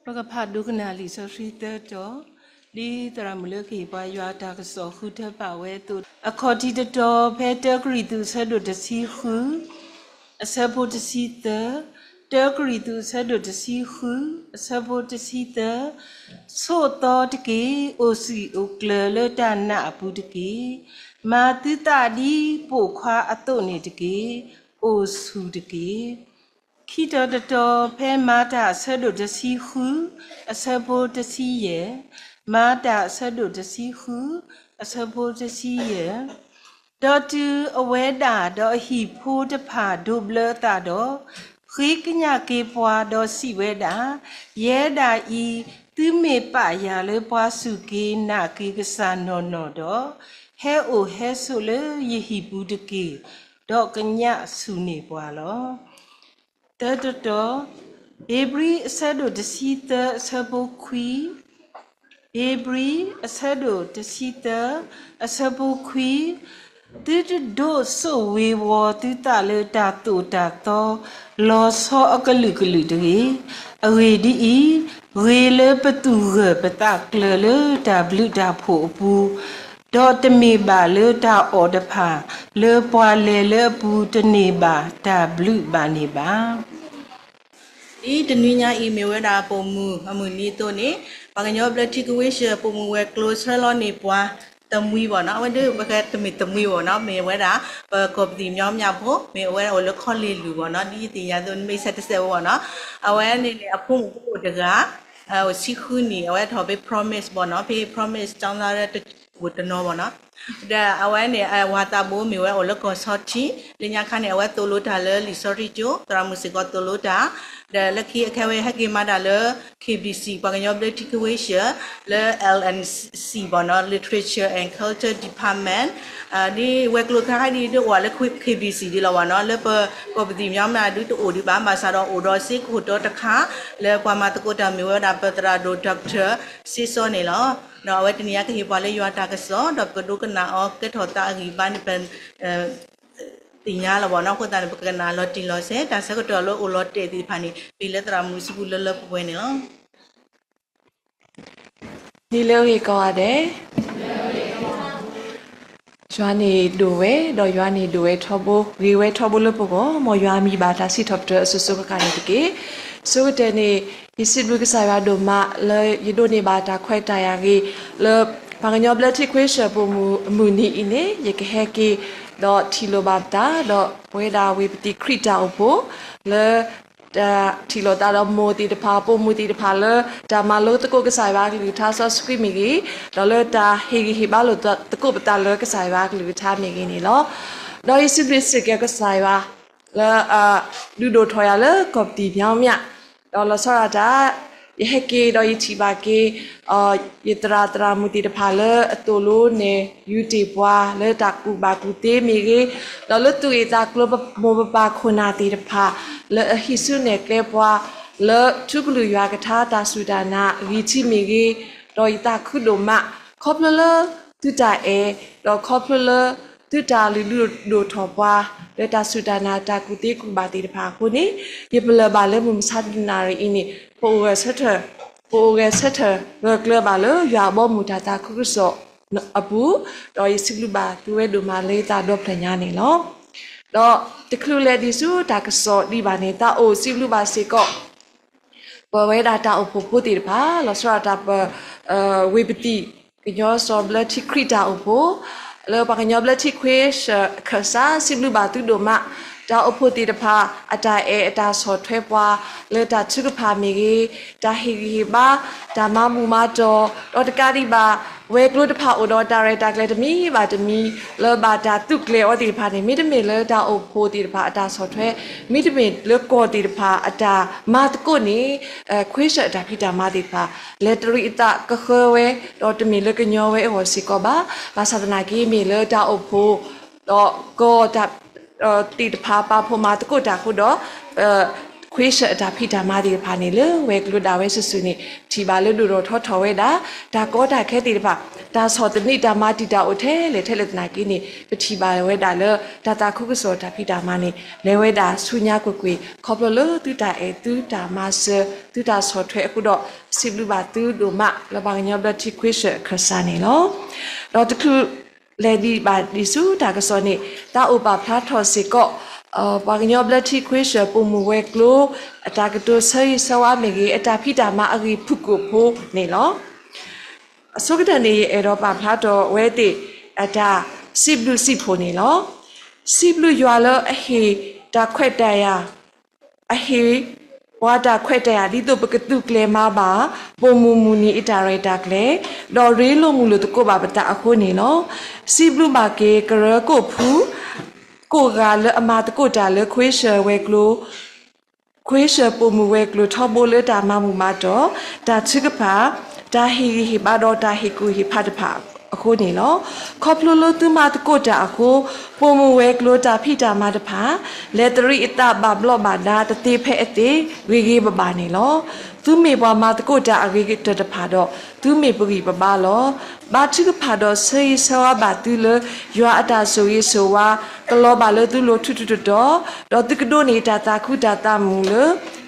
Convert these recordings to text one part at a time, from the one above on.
Ragapadukanali Sashita Li Tramulaki by Yatakaso Hutapawe a cotty the door, Peter Gritu said to see who, a support to see the Turkritu said to see who, a support to see the so thought gay, o see o clear than na putaki, Matita di Pokwa atone the gay, o su the gay. Kita the door, pen mata said to see who, a support to see ye, Mata said to see who, a support to see ye. Dotu aweda do he put a pa double tado, Ricknya kepoa do si weda, yeda e, tu me pa ya le pasuki na kigasan no do, he o he sole ye he budaki, do kanya suni poalo. Dodo, every saddle the seater sabo qui, every a saddle the seater a sabo qui. Did do so we were to tally tattoo tato, lost ho a caluculi, away the e, wheeler patu, patacle, tablu da popu, dot the me ba le ta or the pa, le poile le pu the neba, tablu baniba. The new email with a pomu, a munito ne, Paganyo Blatic wish a pomu were close on Nepua. We were not do because to meet the we were not me whether per cop the yam yapo, me where all the collie you were not the other may set the one. I went in a pung the gar, I was see honey, I went to be promised, but not pay promise down with the no one. There I went a watabo, me where all the consorti, Linyakane, I went to Luta, Lisorito, Tramusigot to Luta. The lucky Kawe Hagi Madala, KBC, Paganyo Blatic wish, the LNC Bono Literature and Culture Department. The work look at the wall equip KBC, the Lawana, Leper, Cobdim Yama, do to Odiba, Masado, Odosik, who taught a car, Le Pamatakota, Miwada Petra, do Doctor, Sisonilla. Now, what in Yaki Valley you attack a saw, Dr. Dukana, or Ketota, Giban. Tinyala wana ko tani pagka nalo tilo se tasa ko tolo ulote di pani pila tramu sibula la puwene lo. Nilo iko ade. Joani duwe do joani duwe thobo riwe thobo lo pogo mo joami bata si thopter susu ka kani tike so tene isibu ka sa do ma le yido ne bata khwai ta ya gi le paganyo blati kwesha po mu ni ine ye ke heki do tilo bata do weda we pati krita opo le da tilo da do moti de pa po moti de pa le da malo to ko ka sai ba ki tha so script mi gi do le da he gi ba lo to ko ta le ka sai ba ki tha mi gi ni lo do isibu se ke ka sai ba le du do thoya le ko ti byao mya do lo so ra da Yeke do yitibake yitra tra muti de pale atolo ne yuti bwa le taku bakute mege do le tu eta klo mo ba khona ti de pha le hisu ne ke bwa le tukulu ywa ka tha ta sudana richi mege do ita khudo ma khoplo tu ta e do khoplo tu ta lu do tho bwa le ta sudana ta kute ku ba ti de pha ko ni yepla ba le mum sadinari ini Poga setter, Globalo, Yabo Mutata Kuso, Abu, or Isiluba, Duedu Maleta do Planyani lo. Do the clue ladisu, Takaso, Libaneta, O Siluba Seco. Poeta o Poputi pa, Losrata Wibiti, your sobleti crita opo, Le Paganobleti quish, Casa, Siluba to Doma. Da opoti de pa ata e ata so thwepa le ta chu pa mi gi da hi ba da ma mu ma do de ka ri ba we klo de pa o do director kle de mi ba de mi le ba da tu kle o ti pa ni mi de mi le da opoti de pa ata so thwe mi de mi le ko ti de pa ata ma de ko ni kwesha da phi da ma ti pa lettery ita ka kho we do de mi le ka nyo we ho si ko ba sa na ki mi le da opo do ko da ตีดพาปาพมาตะกุดาคุดอ ခွေးရှတာဖိတာမာဒီဖာနေလေဝဲကလူဒါဝဲဆဆူနေဒီပါလေဒူတော့ထောထောဝဲတာဒါကောတာခဲတီတပါဒါဆောတနိတာမာတီတာအိုထဲလေထဲလေတနာကင်းနေပတိပါဝဲတာလေဒါတာခုကစောတာဖိတာမာနေလဲဝဲတာဆူညာကွကွေခေါပလလတူတာအဲတူတာမာဆတူတာဆောထွဲအခုတော့စိဘလူပါတူဒိုမလဘငညဘတိခွေးရှခဆာနေလောတော့တခုလေဒီပါဒီစုတာကစောနေတာအိုပါဖလာထော်စီကောဘာကညောဘလတိခွေးရှပုံမဝဲကလိုအတာကတိုဆေးဆဝါမေကြီးအတာဖိတာမအဂီဖုကိုဖိုးနေလောအစုကတနေအေရောပါဖလာတော်ဝဲတိအတာစိဘလူစိဖိုနေလောစိဘလူရွာလအဟေတာခွက်တရအဟေဝါတာခွက်တရဒီတော့ပကတုကလေမပါပုံမူမူနီအတာရိုက်တာကလေတော်ရီလိုမူလို့တကောပါပတာအခုနေလောစိဘလူမာကေကရကိုဖူးကိုကလည်းအမတကိုတာလည်းခွေးရှယ်ဝဲကလိုခွေးရှယ်ပုံမူဝဲကလိုထောပိုးလည်းတာမမူမတော့ဒါချစ်ကပါဒါဟီဟီဘာတော့ဒါဟီကူဟီဖတ်ဖာအခုနေလို့ခေါပလိုလိုသူမတကိုတာအခုပုံမူဝဲကလိုတာဖိတာမတဖာလက်တရီအတဘဘလော့ဘာဒါတတိဖဲအတိဝေကြီးပပနေလို့သူမေပွားမတကိုတာအဝေကြီးတဖာတော့သူမေပကြီးပပလောဘာချစ်ကဖာတော့ဆေးဆဝဘာတူလရွာအတာဆိုရေးဆိုဝါကလောဘာလသူလိုထွတ်ထွတ်တော့တကဒိုနေတာတာခုတာတာမူလ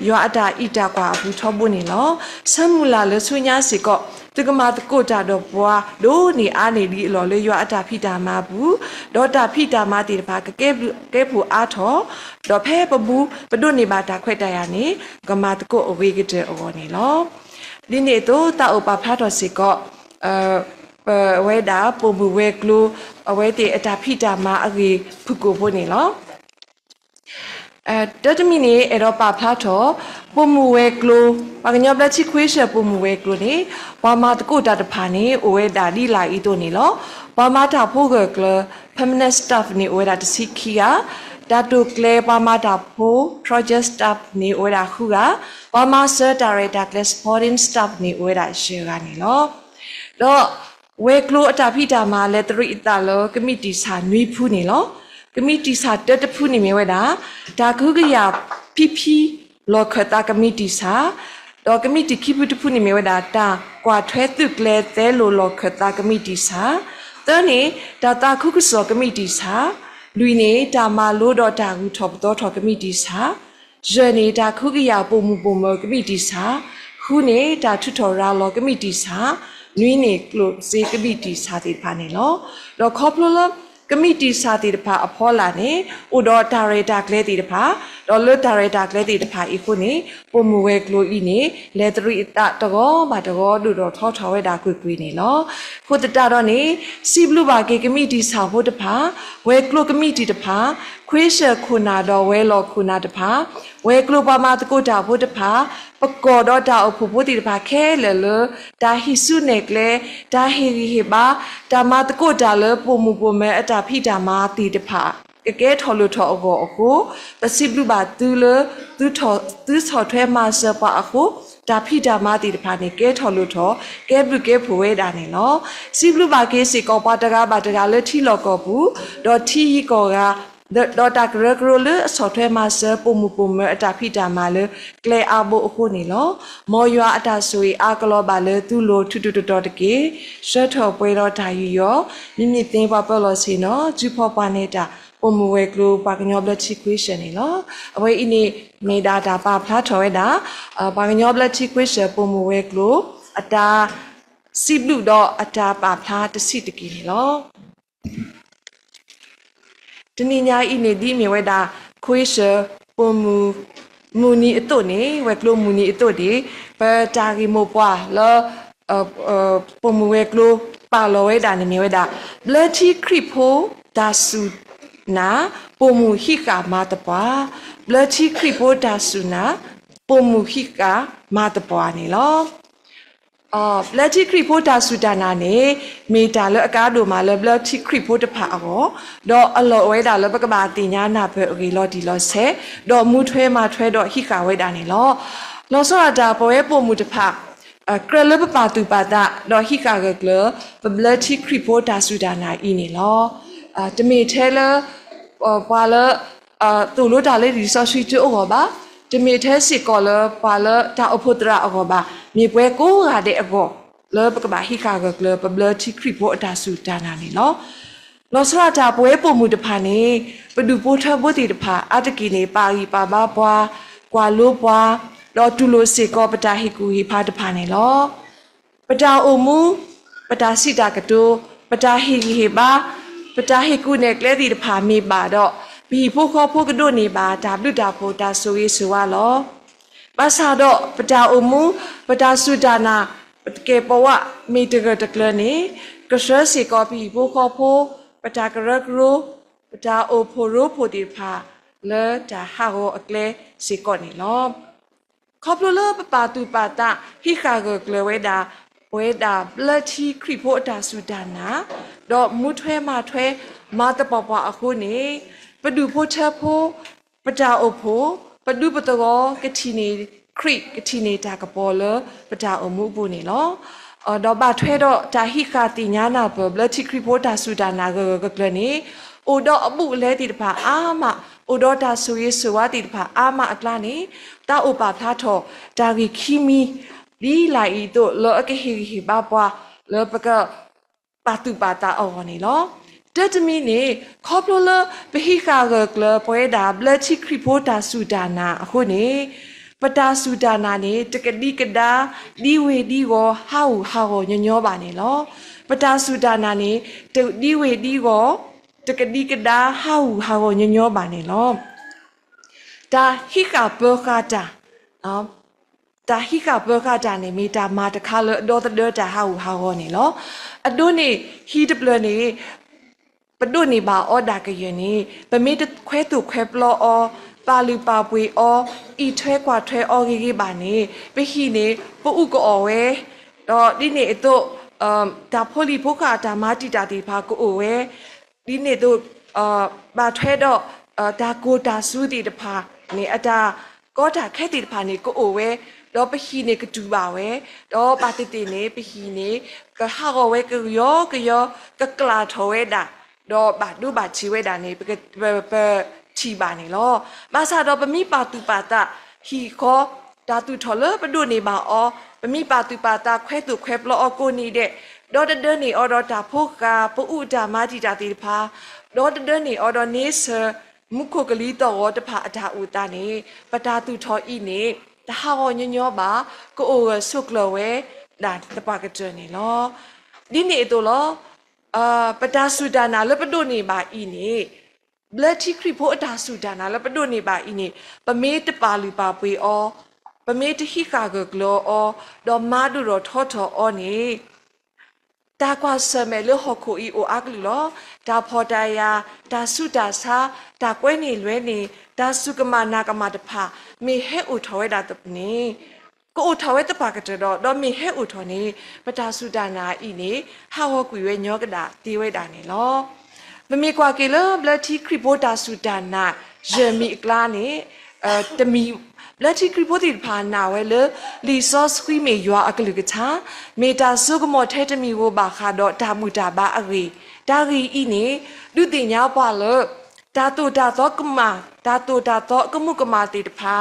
ရွာအတာဣတာကွာဘူးထောဖို့နေလို့ဆမ်မူလာလဆွညာစီကောတကမာတကိုတာတော့ဘွာဒိုးနေအားနေဒီအလော်လေရွာအတာဖိတာမဘူးဒေါ်တာဖိတာမတီတပါကဲဖူအားထောတော့ဖဲပဘူးပဒုနေပါတာခွဲ့တရနေကမာတကိုအဝေးကတဲ့အော်နေလို့ဒီနေ့တော့တာအပဖတ်တော်စီကောဝဲတာပုံဘူးဝဲကလူအဝဲတီအတာဖိတာမအကြီးဖုကိုဖို့နေလို့တတမီနေအဲ့တော့ပါဖတ်တော့ပုံမူဝဲကလိုပါကညောပလက်ချီခွေးရှပုံမူဝဲကလိုနေဘာမတကိုတာတဖာနေအိုဝဲတာဒီလာဤတို့နေလို့ဘာမတာဖို့ကလ permanent staff နေအိုဝဲတာတစီခီယာဒါတုကလေဘာမတာဖို့ project staff နေအိုဝဲတာခုကဘာမ sir director class foreign staff နေအိုဝဲတာရှေကနေလို့တော့ဝဲကလိုအတာဖိတာမှာလက်တရီအတာလောကမိတီစာနွေးဖူးနေလို့ကမိတီစာတဖူးနေမြဲဝဲတာဒါခုကရဖီဖီလောခတာကမိတီစာတော့ကမိတီခိပုတဖူးနေမြဲဝဲတာတာကွာထွဲตึกလဲတဲလိုလောခတာကမိတီစာတန်းနေတာတာခုကစောကမိတီစာလူနေတာမာလို့တော့တာခုထော်တော့ထော်ကမိတီစာဂျယ်နေတာခုကရပုံမူပုံမကမိတီစာခုနေတာထွထော်ရာလောကမိတီစာနွေးနေကလို့စေကမိတီစာတိဖာနေလောတော့ခေါပလိုလကမိတီစာတီတဖာအဖောလာနေဥတော်ဒါရိုက်တာကလေးတီတဖာတော်လွတ်ဒါရိုက်တာကလေးတီတဖာဤခုနေပုံမူဝဲကလိုဤနေလက်တရီအတတကောဘာတကောလူတော်ထောထောဝဲတာကွကွေနေလောခုတတတော့နေစီဘလူဘာကေကမိတီစာဖို့တဖာဝဲကလိုကမိတီတဖာခွေးရှခုနာတော်ဝဲလောခုနာတဖာဝဲကလိုပါမတကိုတာဖို့တဖာပကောတော့တာအဖို့တီတဖာခဲလေလဒါဟိစုနေကလေဒါဟီဟီဘာဒါမတကိုတာလပုံမူပုံမဲအတာဖိတာမာတီတဖာကဲထော်လို့ထော်အောအခုပစိဘလူဘာတူလသူထော်သူဆော်ထွဲမှာစပါအခုဒါဖိတာမာတီတဖာနေကဲထော်လို့ထော်ကဲဘလူကဲဖိုဝဲတာနေနော်စိဘလူဘာကေစီကောပါတကားပါတကားလေထီလော်ကောဘူးဒေါ်ထီကောကဒေါ်တာဂရဂရလဆော်ထွဲမှာစပုံမူပုံမအတာဖိတာမာလေကလေအဘအခုနေလောမော်ရွာအတာဆွေအာကလောပါလေသူ့လိုထွတ်တော်တကေရှက်ထော်ပွဲတော်တာယူရောမြင့်မြင့်သိမ်းပါပလော်စီနော်ဂျူဖော်ပါနေတာပုံမူဝဲကလိုပါကညောဘလက်ချီခွေးရှယ်နေလောအဝဲအင်းနေမေဒါတာပါဖလာထော်ဝဲတာပါကညောဘလက်ချီခွေးရှယ်ပုံမူဝဲကလိုအတာစီဘလူတော့အတာပါဖလာတစီတကီနေလောတနင်္ညာဤနေဒီမြေဝဲတာခွေးရှယ်ပုံမူနီအတုနေဝဲကလိုမူနီအတုဒီပတာဂီမိုပွာလောပုံမူဝဲကလိုပါလောဝဲတာနေမြေဝဲတာဘလက်ချီခရီဖိုဒါဆူနာပုံမူဟိကာမာတပွားဘလက်ချီခရီဖိုဒါဆူနာပုံမူဟိကာမာတပွားနေလောဘလက်ချီခရီဖိုဒါဆူဒါနာနေမေတာလအကားတို့မှာလဘလက်ချီခရီဖိုတဖာအောတော့အလောဝဲတာလပကဘာတင်ညာနာပဲโอเคလော်ဒီလော်ဆဲတော့မူထွဲမှာထွဲတော့ဟိကာဝဲတာနေလောစောတာပေါ်ရဲ့ပုံမူတဖာကရလပပါတူပါတာတော့ဟိကာကလဘလက်ချီခရီဖိုဒါဆူဒါနာဤနေလောတမေထဲလဘာလတူလို့ဒါလေးဒီဆော့ရှိတူအောပါ တမီထဲစီကောလပါလတာအဖို့တရာအကောပါမြေပွဲကိုရတဲ့အကောလောပကဘာဟိကာကကလပဘလတိခရိပိုအတာစုတာနာနေနော်လောစရတာပွဲပုံမှုတဖာနေပဒူပိုထဘိုတီတဖာအတကီနေပါရီပါပါပွားကွာလို့ပွားလောတူလို့စေကောပတာဟိကူဟိဖာတဖာနေလောပတာအုံမူပတာစီတာကတိုပတာဟိဟိပါပတာဟိကူနဲ့ကလဲတီတဖာမေပါတော့ဘီဖို့ခေါ်ဖို့ကတို့နေပါဒါဘလူတာဖို့တာဆိုရေးဆိုရလောပါစာတော့ပတာအုံမူပတာစုဒါနာကေပဝမီတကတကလနေကရှစီကောပီဖို့ခေါ်ဖို့ပတာကရကရိုပတာအိုဖိုရိုဖိုဒီဖာလဲတာဟာဟိုအကလဲစီကောနေလောခေါပလလပပါတူပါတာဟိခါကကလဝဲတာဝဲတာဘလတီခရိဖို့အတာစုဒါနာတော့မူထွဲမထွဲမာတပပအခုနေပဒူဖို့ချက်ဖို့ပတာအိုဖိုပဒူပတောကတိနေခရိကတိနေတာကပေါ်လပတာအမှုဘူးနေလောတော့ဘာထွဲတော့တာဟိခါတိညာနာဘလတိခရိဖို့တာစုဒါနာကကလနေအိုတော့အမှုလဲတိတဖာအာမအိုတော့တာဆူရေးဆူဝါတိတဖာအာမအကလာနေတာဥပါဖာထောတာဂီခီမီဒီလိုက်တို့လောအကဟိဟိဘာပွားလောပကပါတူပါတာအော်နေလောတတမီနေခေါပလလဘဟိခါကကလပွဲတာဘလတိခရိဖို့တာစုဒါနာအခုနေပတာစုဒါနာနေတကတိကဒါဒီဝေဒီကိုဟာဝညညောပါနေလောပတာစုဒါနာနေဒီဝေဒီကိုတကတိကဒါဟာဝညညောပါနေလောဒါဟိကဘောခတာနော်ဒါဟိကဘောခတာနေမိတာမာတခါလဒေါ်တဒေါ်တာဟာဝနေလောအဒိုနေဟီဒပလနေပဒုနေပါအော်ဒါကယနေပမေတခွဲသူခွဲပလောအောပါလူပါပွေအောဤထွဲကွာထွဲအောကြီးပါနေပဟိနေပုဥကောဝဲတော့ဒီနေတော့ဒါဖိုလီဖိုခာဒါမာတီတာတီဖာကိုဝဲဒီနေတော့ဘာထွဲတော့ဒါကိုတာစုတီတဖာနေအတာကောတာခဲတီတဖာနေကိုဝဲတော့ပဟိနေကတူပါဝဲတော့ပါတီတီနေပဟိနေကဟာဝဲကယောကကလာထောဝဲတာတော့ဘာဒုဘာချီဝဲတာနေပချီပါနေလောမာစာတော့ပမိပါတူပါတာဟီခောဒါတူထော်လပဒုနေပါအောပမိပါတူပါတာခွဲသူခွဲပလောအကိုနေတဲ့ဒေါ်တဒနေအော်ဒေါ်တာဖိုကာပူဥတာမာတီတာတီဖာဒေါ်တဒနေအော်ဒေါ်နေဆာမုခုကလီတော့တဖာအတာဥတာနေပတာတူထော်ဤနေတဟာဝညညောပါကိုအိုဆုကလဝဲဒါတပကကြနေလောဒီနေတော့လောပတာဆူဒါနာလပဒုနေပါဤနေဘလတိခရိဖို့အတာဆူဒါနာလပဒုနေပါဤနေပမေတပါလူပါပွေအောပမေတဟိကာကကလောအောဒေါ်မာဒူရောထောထောအောနေတာကွာဆမဲလဟခုဤအိုအကလူလောဒါဖော်တယာဒါစုဒါစာဒါကွဲနေလွဲနေဒါစုကမနာကမတဖာမေဟဲဥထောဝဲတာတပနေကိုထောဝဲတပါကတဲ့တော့မေဟဲဥထောနေပတာစုဒါနာဤနေဟာဝကွေဝဲညောကတာတီဝဲတာနေလောမမေကွာကေလဘလတိခရိပိုတာစုဒါနာဂျမီကလာနေတမီဘလတိခရိပိုတီဖာနာဝဲလလီဆော့စခွီမေယွာအကလူကချာမေတာဆုကမောထဲတမီဝဘာခါတော့ဒါမူတာဘာအရီဒါရီဤနေဒုတိညာပွာလဒါတူဒါတော့ကမာဒါတူဒါတော့ကမှုကမာတီတဖာ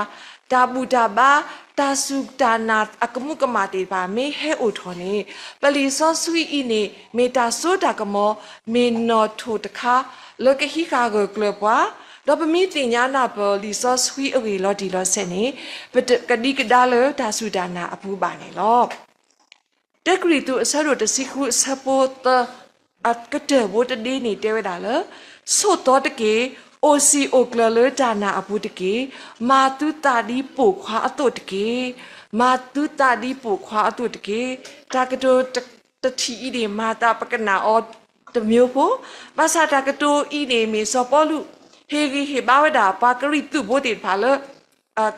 ဒါဘူဒါဘာတာစုဒါနာအကမှုကမာတီပါမေဟဲအိုထောနေပလီဆော့ဆွီဤနေမေတာဆိုတာကမောမေနော်ထိုတခါလကဟီကာဂကလပွာတော့ပမီတင်ညာနာပလီဆော့ဆွီအဝေလော်ဒီလော်ဆက်နေပကတိကဒါလတာစုဒါနာအပူပါနေလောတက်ကရီတူအဆရတစီခုဆပိုတat kete bot de ni tewe da le so to de ke oco klale dana abu de ke ma tu ta di po khwa atot de ke ma tu ta di po khwa atot de ke ta ka to ta thi i de ma ta pakana o de myo pho ma sa ta ka to i ne me so po lu he gi he ba wa da pa kri tu bo de pha le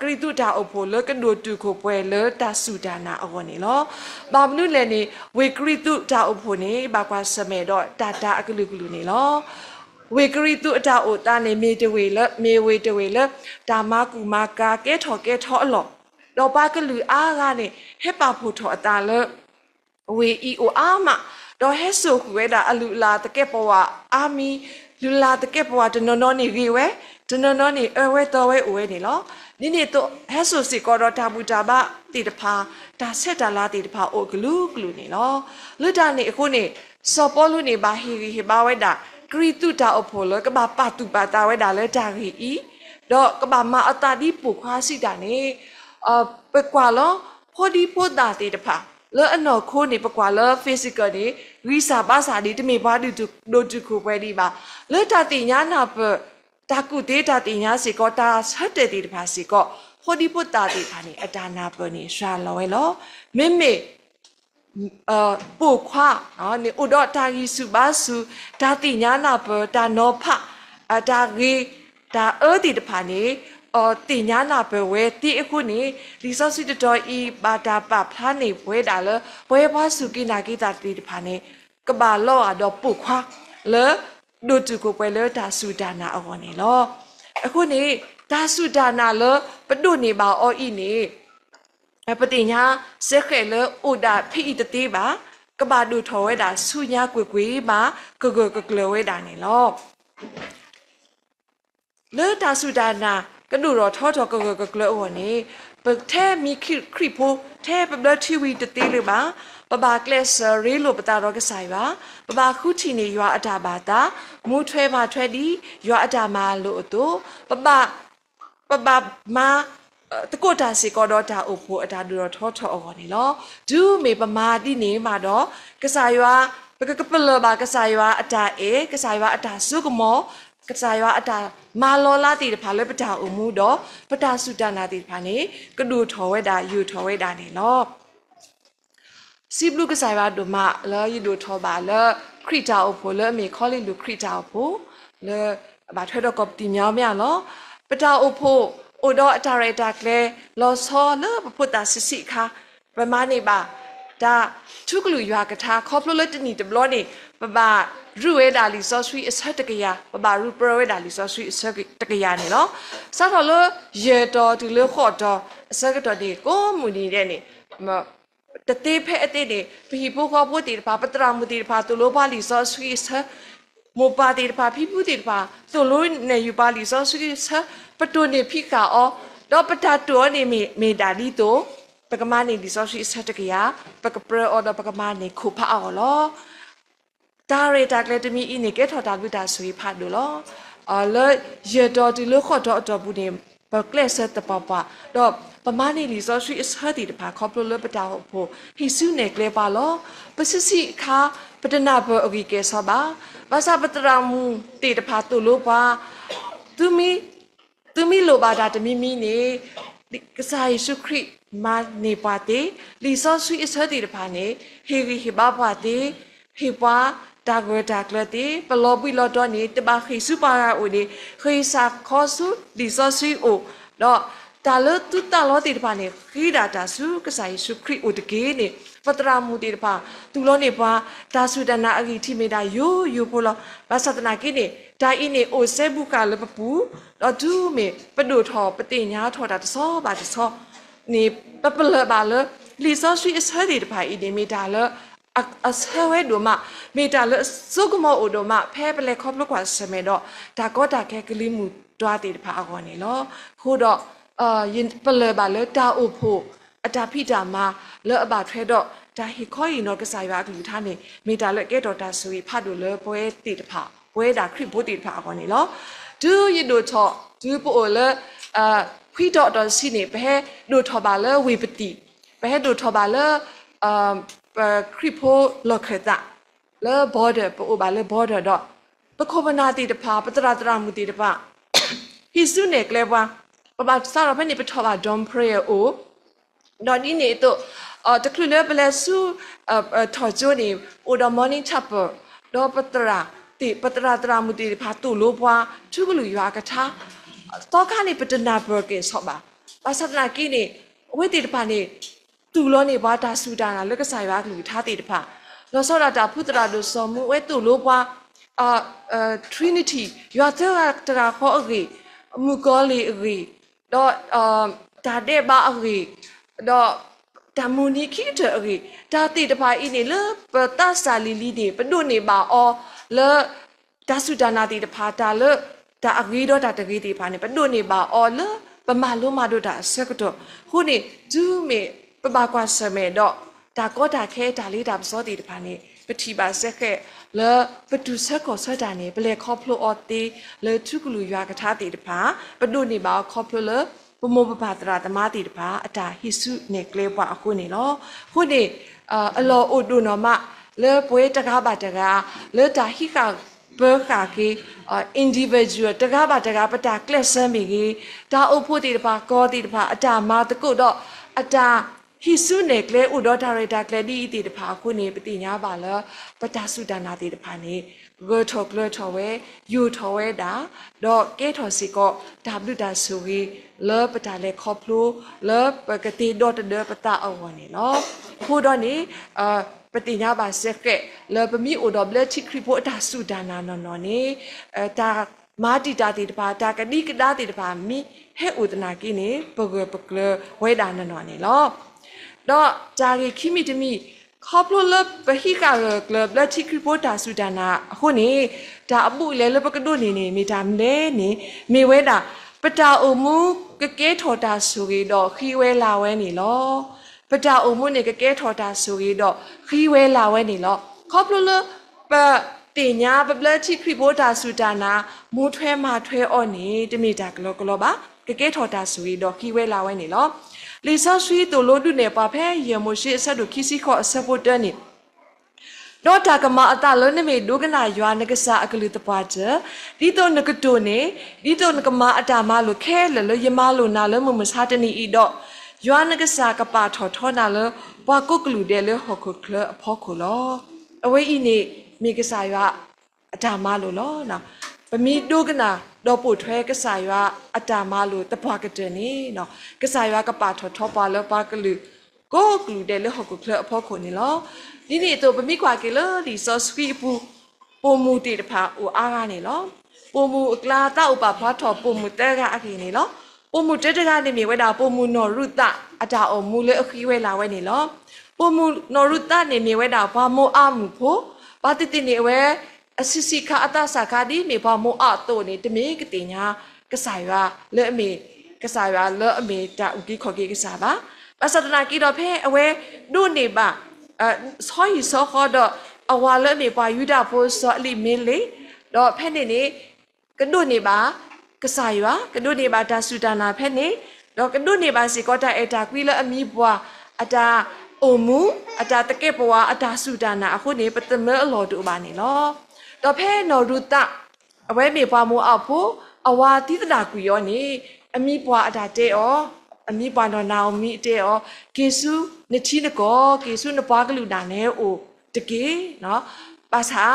ကရိတုတာအဖို့လကဒိုတူကိုပွဲလတာဆူဒါနာအောနေလောဘာမနုလဲနေဝေကရိတုတာအဖို့နေဘာကွာစမဲတော့တာတာအကလူကလူနေလောဝေကရိတုအတာအိုတာနေမေတဝေလမေဝေတဝေလတာမကူမကာကဲထော်အလောတော့ဘာကလူအားကနေဟက်ပါဖို့ထော်အတာလဝေအီအိုအာမတော့ဟက်ဆိုခွေတာအလူလာတကက်ပေါ်အာမီလူလာတကက်ပေါ်တနော်နော်နေရီဝဲတနော်နော်နေအဝဲတော်ဝဲအိုဝဲနေလော นี่เนี่ยตัวเฮสุสิก็รอดาบุตาบะติดพาตาเสตาลาติดพาโอกลูกลูนี่เนาะลือดานี่คนนี่สอบปอลูนี่บาฮิบาไว้ดากรีตุตาอโพลก็บาปาตุปาตาไว้ดาเลยจารีอีดอกก็บามาอัตาดีปุควาสิดานี่ไปกว่าล้อพอดีพอดาติดพาแล้วอันนอคนนี่ไปกว่าแล้วฟิสิกอลนี่วิสาบาสาดีจะมีบาดูโดจุคูไปดีบาแล้วตาติญาณาเปตากุเตตาติญาสิก็ตาชัดเจนภาษีก็พอดีพุทธาติภานีอาจารย์นาเปนี่ชาลอยล้อไม่ปูขวานี่อุดรตากิสุบาสุตาติญานาเปตาโนภะตากีตาติภานีติญานาเปเวติคุนี่ลิซอสิตจอยอีบาดาปะพระนี่เวดาเลเวพาสุกินากิตาติภานีกบาล้อดอกปูขวาเลดูจุกุไปเลยตาสุดานาเอาวันนี้ล้อအခုနေဒါစုဒါနာလပဒုနေပါအောဤနေပတိညာစက်ခဲလဥဒါဖိတတိပါကဘာဒုထောဝဲတာဆုညာကွယ်မှာကကလဝဲတာနေလောလေဒါစုဒါနာကဒုရောထောကကလအောနေပထဲမီခရိဖိုထဲပဘလတီဝီတတိလေပါပဘာကလစ်ရီလိုပတာရောကဆိုင်ပါပဘာခုချီနေရွာအတာဘာတာမူထွဲမှာထွဲဒီရွာအတာမှာလို့တို့ပဘာမာတကုတ်တာစီကောတော့တာအဖို့အတာဒူတော့ထောအော်နေလောဒူမေပမာတိနေမှာတော့ကစားရွာကပလဘာကစားရွာအတာကစားရွာအတာစုကမောကစားရွာအတာမာလောလာတီတဖာလဲပတာအမှုတော့ပတာစုတနာတီတဖာနေကဒူထောဝဲတာယူထောဝဲတာနေလောစီဘလူကဆိုင်ပါဒမလာယူဒိုထောပါလာခရီတာအဖို့လဲမေခေါ်လိလူခရီတာအဖို့လဲဘာထွဲတော့ကပတီမြောင်းမြလောပတာအဖို့အိုတော့အတာရတာကလေးလောဆောလဲပပုတာစစ်စစ်ခါပမာနေပါဒါထုကလူရွာကထားခေါပလိုလက်တနီတဘလောနေပပရူဝဲဒါလီဆောဆွီအဆက်တကရပရူပရဝဲဒါလီဆောဆွီအဆက်တကရနေလောစားတော့လို့ရေတော်ဒီလို့ခေါ်တော့အဆက်ကတော့ဒီကိုမူနေတဲ့နေတတိဖဲအတိနေဘီဘိုခေါ်ဖို့ဒီပါပတရာမူဒီပါတူလို့ပါလီဆောဆွီဆက်မိုပါဒီပါဖိပူဒီပါတူလို့နေယူပါလီဆောဆွီဆက်ပတူနေဖိကာအောတော့ပတာတော်နေမေဒါလီတိုပကမာနေဒီဆောရှိဆက်တကရပကပရအော်တော့ပကမာနေခုဖအော်လောဒါရတာကလေးတမီအင်းနေကဲထော်တာလူတာဆွေဖတ်လို့လောလဲရတော်ဒီလို့ခေါ်တော့တော့ဘူးနေပကလက်ဆက်တပပတော့ပမာနေလီဆောရှိဆက်ဒီတပါခေါပလိုလပတာဖို့ဟိစုနေကလေးပါလောပစစီခါပတနာဘအဂီကဲဆောပါဘာသာပတရာမူတေတဖာတူလို့ပါသူမီလိုပါတာတမီမီနေကစားယေရှုခရစ်မာနေပါတေလီဆောဆွီအစတီတဖာနေဟေဂီဟေဘာပါတေဟေပါတာဂရတာကလတေပလောပီလောတော့နေတပါခိစုပါရာဦးနေခေစာခောစုလီဆောဆွီအိုတော့တာလတူတာလောတေတဖာနေခိဒါတာစုကစားယေရှုခရစ်ဦးတကေနေပတရာမူတေတဖာသူလောနေပါတာဆုဒနာအဂီတိမေတာယိုဖိုလောဘာသတနာကိနေဒါအင်းနေအိုဆေဘူကလပပူတော့ဒူမေပဒုထောပတိညာထောတာတဆောပါတဆောနေပပလပါလလီဆောဆွီအစဟဒီတဖာအီဒီမီတာလအစဟဝဲဒိုမမီတာလစုကမောအိုဒိုမဖဲပလေခေါပလကွာစမေတော့ဒါကောတာခဲကလေးမူတွားတေတဖာအကောနေလောခိုးတော့ရင်ပလပါလတာအိုဖို့အတာဖိတာမှာလောအပါထွဲတော့ဒါဟီခေါ်ရင်တော့ကစားရကလူထားနေမီတာလကဲတော့တာဆွေဖတ်လို့လေပွဲတေတဖာဝဲတာခရစ်ဘုတိဖာကောနေလောဒူရဒိုထောဒူပိုလခွီတော့တော့စီနေဘဲဒိုထောပါလဝေပတိဘဲဒိုထောပါလခရစ်ဖိုလောခရတာလေဘော်ဒါပိုပါလေဘော်ဒါတော့ပခောပနာတိတဖာပတရာတရာမူတိတဖာဟိစုနေကလေပါပပစာရဖနေပထောပါဒွန်ပရေအိုတော့ဒီနေတော့တခလူလေပလက်စုထောချိုနေအိုဒမော်နင်းချပ်ပေါ်တော့ပတရာတိပတရာတရာမူတိဖာတူလို့ပွားသူကလူရွာကထားတော့ခါနေပတနာဘကေဆောပါပါစတနာကိနေဝိတိတဖာနေတူလောနေဘာတာဆူတာလက်ကစားရွာကလူထားတိတဖာလောစောတာဖုတရာလို့စောမှုဝဲတူလို့ပွားTrinity ရွာတဲ့တရာခေါ်အကြီးမူကောလီအကြီးတော့ဒါတဲ့ဘာအကြီးတော့တမူနီခိတဲ့အကြီးဒါတိတဖာအင်းနေလပတဆာလီလီနေပဒုနေပါအောလေဒါစုဒနာတိတဖာတာလေဒါအကြီးတော့ဒါတကြီးတိဖာနေပဒုနေပါအောလေ ပမာလုံးမတို့တာဆက်ကတော့ခုနေဒူးမေပပကွာစမဲတော့ဒါကောတာခဲဒါလေးဒါပစောတီတဖာနေပတိပါဆက်ခဲလေပတူဆက်ကိုဆက်တာနေဘလေခေါပလိုအော်တီလေထုကလူရွာကထားတီတဖာပဒုနေပါခေါပလိုလေပမောပပတရာတမတီတဖာအတာဟိစုနေကလေးပွားအခုနေလောခုနေအလောအိုဒိုနော်မလေပွဲတကားပါတကားလေတာဟိကဘောခါကီindividual တကားပါတကားပတာကလစ်ဆမ်းမီကြီးဒါအုပ်ဖို့တီတပါကောတီတပါအတာမာတကုတော့အတာဟိစုနေကလေဥဒေါ်ဒါရိုက်တာကလေဒီတီတပါခုနေပတိညာပါလားပတာစုဒနာတီတပါနေဂေါ်ထောကလထောဝဲယူထောဝဲတာတော့ကဲထောစီကော W တာဆူကြီးလောပတာလေခေါပလိုလောပကတိဒေါ်တဒပတာအဝနေနော်ခုတော့နေပတိညာပါဆက်ကလောပမီအိုဒေါ်ဘလက်ချီခရီပိုတာစုဒနာနော်နေတာမာတီတာတီတပါတာကတိကတာတီတပါမီဟဲဥဒနာကိနေပဂပကလဝဲတာနော်နေလောတော့ဂျာရီခိမီတမီခေါပလိုလပဟိကာကလဘလက်ချီခရီပိုတာစုဒနာအခုနေဒါအမှုလဲလပကဒိုနေမိတာမလဲနေမေဝဲတာပတာအုံမူကကဲထော်တာဆူရီတော့ခီဝဲလာဝဲနေလောပတာအုံမူနေကကဲထော်တာဆူရီတော့ခီဝဲလာဝဲနေလောခေါပလိုလပတင်ညာပပလက်ချီခရီပိုတာစုဒနာမူထွဲမှာထွဲအော့နေတမိတာကလောပါကကဲထော်တာဆူရီတော့ခီဝဲလာဝဲနေလောလီဆာဆွီတိုလိုဒုနေပါဖဲရမိုရှိဆဒုခိစီခောဆပိုတနေတော့တာကမအတလုံးနေမီဒုကနာယွာနကဆာအကလူတပွားချဒီတော့နကတိုနေဒီတော့နကမအတာမလို့ခဲလလယမလို့နာလမမစားတနီဤတော့ယွာနကဆာကပါထောထောနာလပွားကုတ်ကလူတဲ့လဟခုကလအဖို့ခုလောအဝေးဤနေမိကဆာယွာအတာမလို့လောနော်ပမီဒုကနာတော့ပို့ထွဲကစားရွာအတာမလို့တပွားကတဲ့နေနော်ကစားရွာကပါထောပါလောပါကလူကိုကလူတဲ့လဟကုကလအဖို့ခုနေလောဒီနေ့တော့ပမီခွာကလဒီဆော့စဖီပူပုံမူတေတဖာအိုအားကနေလောပုံမူအကလာတောက်ပါဖွားထောပုံမူတဲကအခင်းနေလောပုံမူတဲကနေမြေဝဲတာပုံမူနော်ရုတအတာအုံမူလေအခီဝဲလာဝဲနေလောပုံမူနော်ရုတနေမြေဝဲတာဘာမိုအမှုဖို့ဘာတိတိနေဝဲအစစ်စစ်ခအတဆာခဒီမေဘာမိုအတိုနေတမေကတိညာကစားရွာလဲအမေကစားရွာလဲအမေတာဥကိခေါကိကစားပါပစတနာကီတော့ဖဲအဝဲဒုနေပါဆောဟီဆောခေါ်တော့အဝါလဲမေပါယူတာဖို့ဆောအလီမင်းလေတော့ဖဲနေနေကဒုနေပါကစားရွာကဒုနေပါတာဆူတနာဖဲနေတော့ကဒုနေပါစီကောတာအတာကွီလဲအမီပွားအတာအိုမူအတာတကက်ပွားအတာဆူတနာအခုနေပတမဲအလော်တူပါနေလောတော့ဖဲနော်ရူတာအဝဲမေပွားမိုးအောက်ဖို့အဝါတိတနာကွီရောနေအမိပွားအတာတဲ့ဩအမိပွားတော့နာမီတဲ့ဩကေစုနချီနကောကေစုနပွားကလူနာနေအိုတကေနော်ပါစာ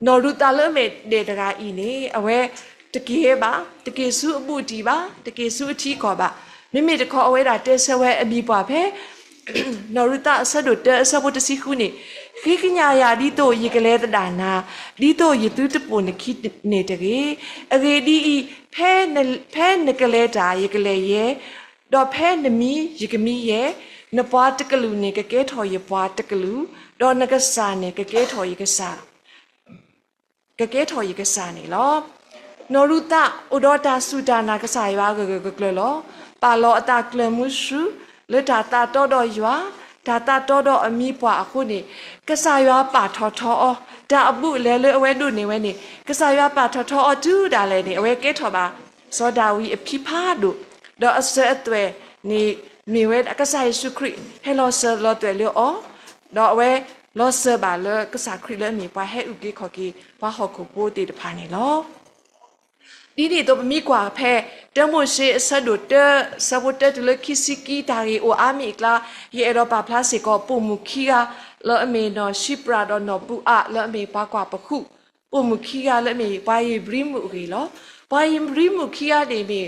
နော်ရူတာလဲမေဒေတရာဤနေအဝဲတကေပါတကေစုအမှုတီပါတကေစုအချီခေါ်ပါမိမိတခေါ်အဝဲတာတဲဆဝဲအမိပွားဖဲနော်ရူတာအဆက်တို့တဲအဆက်ဖို့တစီခုနေခိကညာယာဒီတိုရေကလေးတဒါနာဒီတိုရေသူတပုန်ခိနေတကေအကေဒီဖဲနကလေးတာရေကလေးရဲ့တော့ဖဲနမီရေကမီရဲ့နပွားတကလူနေကကဲထော်ရေပွားတကလူတော့နကဆာနေကကဲထော်ရေကဆာကကဲထော်ရေကဆာနေလောနော်ရူတာဥဒေါ်တာဆူတာနာကဆာရွာကလောပါလောအတာကလမှုရှုလေတာတာတော့ရွာဒါတာတော့အမိပွားအခုနေကစားရွာပါထောဒါအပုလဲအဝဲတို့နေဝဲနေကစားရွာပါထောအတူဒါလဲနေအဝဲကဲထောပါစောဒါဝီအဖိဖာတို့တော့အစဲအသွဲနေမိဝဲကစားယေရှုခရစ်ဟဲလောဆာလောတွေလေအောတော့အဝဲလောဆာပါလကစားခရစ်လဲမိပွားဟဲဥကေခေါ်ကေဘာဟောခုပိုတေတဖာနေလောဒီဒီတော့မိကွာဖဲတမို့ရှိဆဒုတဆဘတ်တလခိစီကီတာရီအိုအာမီကလာယေရောပါပလစီကိုပုံမူခီကလောအမေနော်ရှိပရာတော့နော်ပူအလောအမေပါကွာပခုပုံမူခီကလောအမေပါယေဘရီမူရီလောပါယေဘရီမူခီကနေမေ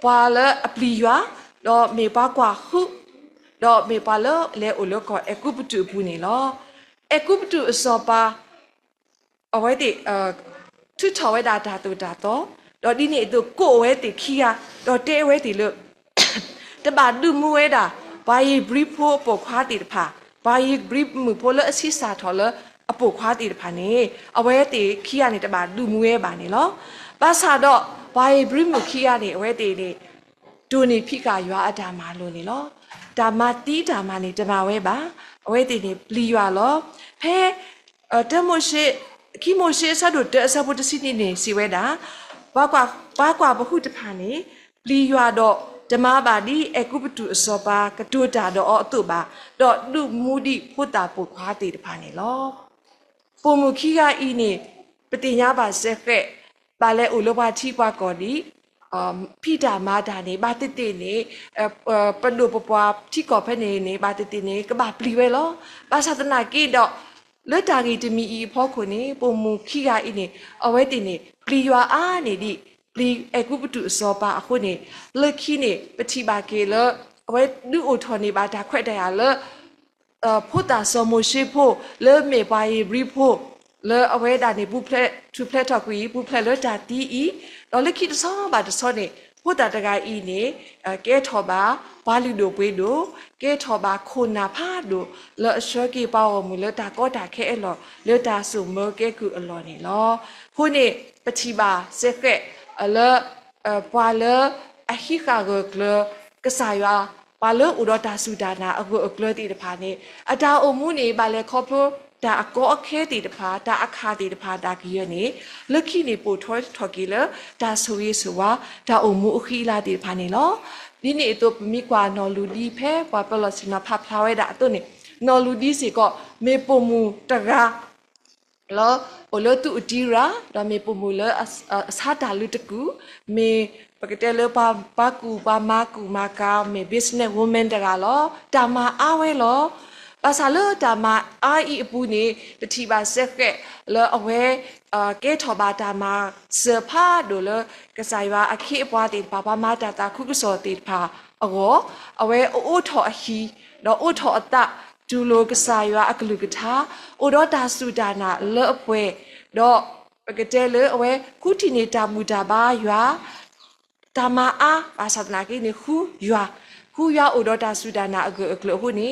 ပါလအပလီယွာတော့မေပါကွာခုတော့မေပါလလေအိုလောကောအကုပတူပူနေလောအကုပတူအစောပါအဝဲတိသူချဝဲတာတူတာတော့တော့ဒီနေ့တို့ကိုဝဲတီခီယာတော့တဲဝဲတီလို့တပါဒူမူဝဲတာဘာယီဘရီဖိုပေါ်ခွာတီတဖာဘာယီဘရီမူပိုလအစီစာထော်လအပုတ်ခွာတီတဖာနေအဝဲတီခီယာနေတပါဒူမူဝဲပါနေလောပါစာတော့ဘာယီဘရီမူခီယာနေအဝဲတီနေ တူနေဖိကရွာအတာမာလို့နေလောဒါမတီးဒါမနေတမဝဲပါအဝဲတင်နေပလီရွာလောဖဲတမိုရှိခိမိုရှိဆာဒိုတဆာပုတစီနေစီဝဲတာဘာကွာဘခုတဖာနေပလီရွာတော့ဓမ္မပါဒီအကုပတုအစောပါကတုတာတော့အတုပါတော့လူမူဒီဖုတာပုခွားတေတဖာနေလောပုံမူခိကဤနေပတိညာပါဆက်ဖက်ပါလဲဥလောပါချိပွားကောဒီဖိတာမာတာနေဘာတိတိနေပဒုပပွားထိကောဖက်နေဘာတိတိနေကဘာပလီဝဲလောဘာသာတနာကိတော့လွတ်တာကြီးတမီဤဖောခုနေပုံမူခိကဤနေအဝဲတင်နေပလီရွာအားနေဒီပလီအကုပတုအစောပါအခုနေလက်ခိနေပတိပါကေလအဝဲဒုအိုထော်နေပါဒါခွက်တရလဖို့တာစောမရှိဖို့လဲမေပါရီဘရီဖို့လဲအဝဲတာနေဘူးဖလက်ထူဖလက်ထောက်ကွီဘူးဖလက်လွတ်တာတီဤတော့လက်ခိတဆောပါတဆောနေဖို့တာတကဤနေကဲထော်ပါဘာလူတို့ပွေးတို့ကဲထော်ပါခုနာဖားတို့လဲအရှောကေပါဝမူလဲတာကောတာခဲအလောလဲတာစုမောကဲကူအလောနေလောခုနေပတိပါစက်ကဲအလပွာလအခိခါဂကလကဆာယပါလဥဒတာစုဒါနာအခုအကလတိတဖာနေအတာအမှုနေပါလေခေါပလိုဒါအကောအခဲတိတဖာဒါအခါတိတဖာဒါကြီးရနေလက်ခိနေပို့ထော်ကီလဒါဆိုရေးဆိုဝါဒါအမှုအခီလာတိတဖာနေလောဒီနေ့တော့မိကွာနော်လူဒီဖဲပွာပလစနာဖဖလာဝဲဒါတော့နေနော်လူဒီစီကောမေပုံမူတရာလောအလတုအတီရာဒါမေပုံမူလအစာတာလူတကူမေပကတဲလပါကူပါမာကူမာကာမေ business woman တကလောတာမအားဝဲလောပါစာလတာမအာအီအပူနေတတိပါဆက်ကဲလောအဝဲကဲထော်ပါတာမစဖာဒိုလကဆိုင်ဝါအခိအပွားတေပါပါမာတာတာခုကစောတေဖာအောအဝဲအိုထော်အဟီတော့အိုထော်အတဒူလိုကဆိုင်ဝါအကလူကထာအိုတော့တာစုဒါနာလောအပွဲတော့ပကတဲလအဝဲခုတီနေတာမူတာပါရွာတာမအားပါသနာကိနေခုရွာခုရွာဥဒတာဆူဒနာအကလခုနေ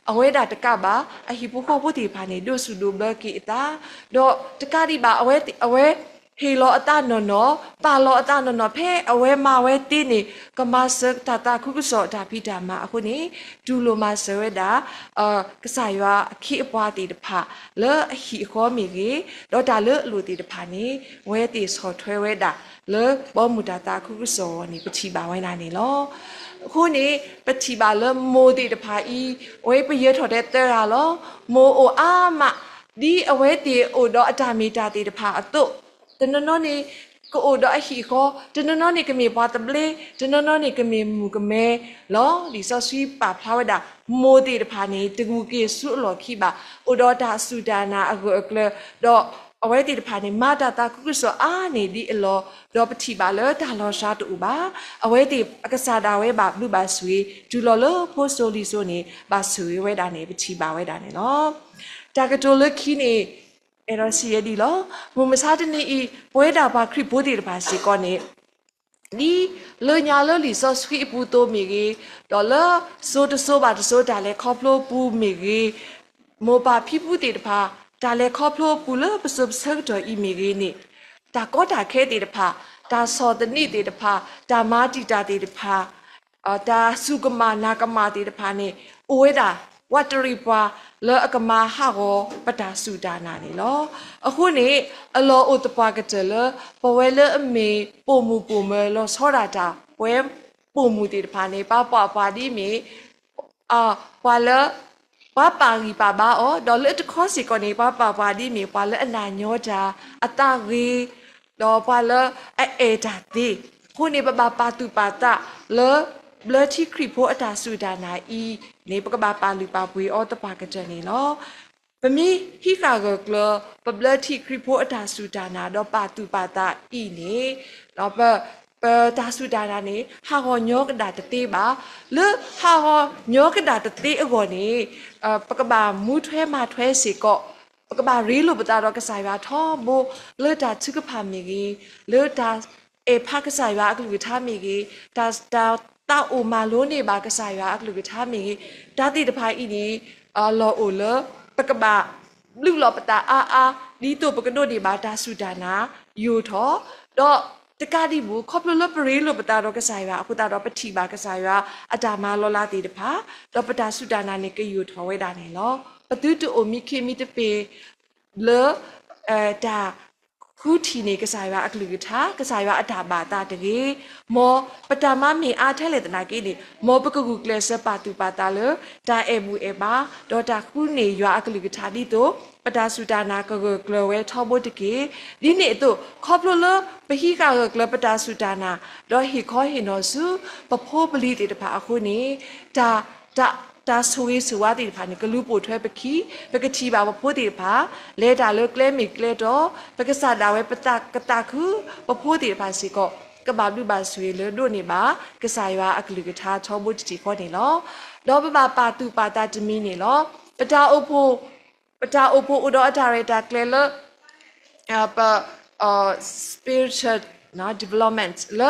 အဝဲတာတကပါအဟိပုခောပုတိဖာနေဒုစုဒုဘကိတာတော့တကတိပါအဝဲဟေလောအတနော်နော်ပါလောအတနော်နော်ဖဲအဝဲမဝဲတင်းနေကမစတတာခုကစောတာဖိတာမအခုနေဒူလိုမဆဝဲတာကဆာရွာအခိအပွားတီတဖာလဲအဟိခောမီကြီးတော့တာလဲလူတီတဖာနေဝဲတီဆော်ထွဲဝဲတာလဲဘောမူတာတာခုကစောနေပချိပါဝဲနာနေလောခုနေပတိပါလမိုးတီတဖာဤဝဲပရထော်တဲ့တဲရာလောမိုးအိုအာမဒီအဝဲတီအိုတော့အတာမီတာတီတဖာအတုတနနောနေကိုအိုတော့အဟီခောတနနောနေကမေပွားတပလေတနနောနေကမေမူကမဲလောဒီဆော့ဆွီပါဖလာဝဒါမိုးတီတဖာနေတကူကေဆုလောခိပါအိုတော့တာဆူဒါနာအကူအကလတော့အဝဲတီတဖာနေမာတာတာကုကုဆောအာနေဒီအလောတော့ပတိပါလောတာလောရှာတူပါအဝဲတီအကစားတာဝဲပါဘလူပါဆွေဒူလောလောဖိုဆိုလီဆိုနေပါဆွေဝဲတာနေပတိပါဝဲတာနေနော်တာကတိုလခိနေအဲ့တော့စီရဒီလောမမစားတနေဤပွဲတာပါခရစ်ဘိုးတီတပါစီကောနေဒီလောညာလောလီဆော့ဆွေပူတိုမီကြီးဒေါ်လာဆိုတဆိုပါတဆိုတာလေခေါပလိုပူမီကြီးမောပါဖိပူတီတပါဒါလေခေါပလိုပူလပစပစက်တော်ဤမီကြီးနေဒါကောတာခဲတီတဖာဒါစောတနိတီတဖာဒါမာတီတာတီတဖာဒါစုကမာနာကမာတီတဖာနေအိုဝဲတာဝတ်တရီပွာလောအကမာဟာကိုပတာစုဒါနာနေလောအခုနေအလောဥတပါကတလပဝဲလအမေပုံမူပုံမလောစောတာတာပွဲပုံမူတီတဖာနေပပပါဒီမီပွာလပါပါရီပါပါအော်ဒေါ်လက်တခေါစီကနေပါဒီမီပွာလအနာညောတာအတရီတော့ပါလအေတာဒီခုနေပါတူပါတာလေဘလတီခရီဖိုအတာဆူဒါနာဤနေပကပါလူပါပွေအော်တပါကကြနေလောပမီဟီကာဂကလပဘလတီခရီဖိုအတာဆူဒါနာတော့ပါတူပါတာဤနေတော့ပတာဆူဒါနာနေဟာဟောညောကဒါတတေးပါလေဟာဟောညောကဒါတတေးအကောနေပကပါမူထွဲမှာထွဲစီကောပကပါရီလိုပတာတော့ကဆိုင်ပါထောမို့လေတာချကဖာမီကြီးလေတာဖာကဆိုင်ပါအကလူထားမီကြီးတာတာအိုမာလိုနေပါကဆိုင်ပါအကလူထားမီကြီးတာတိတဖိုင်ဤဒီလောအိုလပကပါလူလောပတာအာဒီတုပကနိုဒီပါတာဆူဒါနာယူထောတော့တ တကတိဘူးခေါပလလပရေလို့ပတာတော့ကစားရအခုတာတော့ပတိပါကစားရအတာမလောလာတီတဖာတော့ပတာစုတာနာနေကယူထော်ဝဲတာနေလောပတူတူအိုမီခေမီတပေလေတာခုတီနေကစားရအကလူကထားကစားရအတာပါတာတကေမောပတာမမေအားထဲလေတနာကေနေမောပကကူကလစပါတူပါတာလေတာအေဘူးအေပါတော့တာခုနေရွာအကလူကထားဒီတော့ပတာစုတာနာကကကလဝဲထောဖို့တကေဒီနေတော့ခေါပလလပဟိကကလပတာစုတာနာတော့ဟီခေါ်ဟင်တော့စုပဖိုးပလီတေတဖာအခုနေတာဆွေးစွာတိဖာနေကလူပိုထွဲပခီပကတိပါပဖိုးတိဖာလဲတာလကလဲမီကလဲတော့ပကစားတာဝဲပတကတခုပဖိုးတိဖာစီကောကဘာလူပါဆွေလတို့နေပါကစားရွာအကလူကထားချောဖို့တီခေါ်နေလောတော့ပပါတူပါတာတမီနေလောပတာအုပ်ဖို့ဥတော်အတာရတာကလဲလspiritual နော် development လ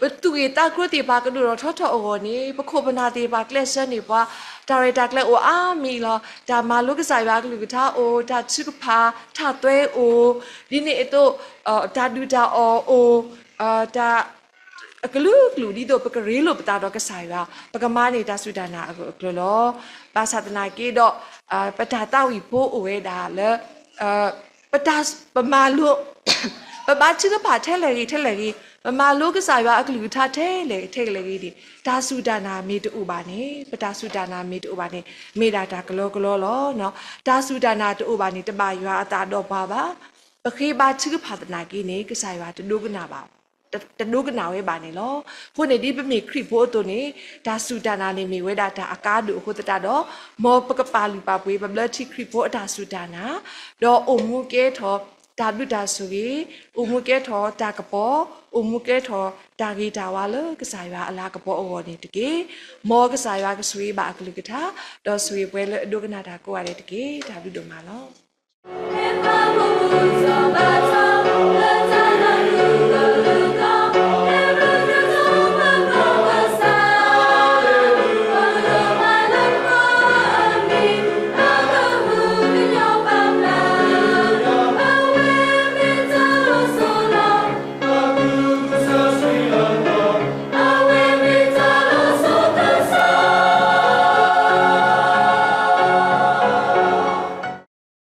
ဘတူရတာကရတိပါကလူတော့ထောအောနေပခုပနာတိပါကလက်ဆန်နေပါဒါရတာကလဲအိုအာမီလာဒါမာလုကစားပါကလူကထားအိုဒါချစ်ဖာထသွဲအိုဒီနေ့တော့ဒါဒူတာအိုဒါအကလူဒီတော့ပကရေလို့ပတာတော့ကစားရပကမာနေတာစုဒနာအကလောပါသဒနာကေတော့ပတာတောက်ဤဖိုးအိုဝဲဒါလဲပတာပမာလို့ပပချစ်ဖာထဲလေကြီးမမလိုကစားရအကလူထားထဲလေကြီးဒီဒါစုဒနာမေတူပါနေပတာစုဒနာမေတူပါနေမေတာကလောလောနော်ဒါစုဒနာတူပါနေတပါရွာအတာတော့ပါပခေပါချစ်ဖာတနာကြီးနေကစားရတဒုကနာပါတဒုကနာဝဲပါနေလောခုနေဒီပမေခရိဖို့တုန်နေဒါစုဒနာနေမေဝဲတာအကားတို့ခုတတတော့မောပကပါလူပါပွေးပဘလတိခရိဖို့အတာစုဒနာတော့အုံမှုကဲထောဒါလူဒါဆိုပြီးဥမှုကဲထောတာကပေါ်ဥမှုကဲထောတာဂီတာဝါလကစားရအလားကပေါ်အော်နေတကေမောကစားရကဆွေးပါကလူကထားတော့ဆွေးပွဲလဒုကနာတာကိုရတယ်တကေဒါလူတို့မှာလော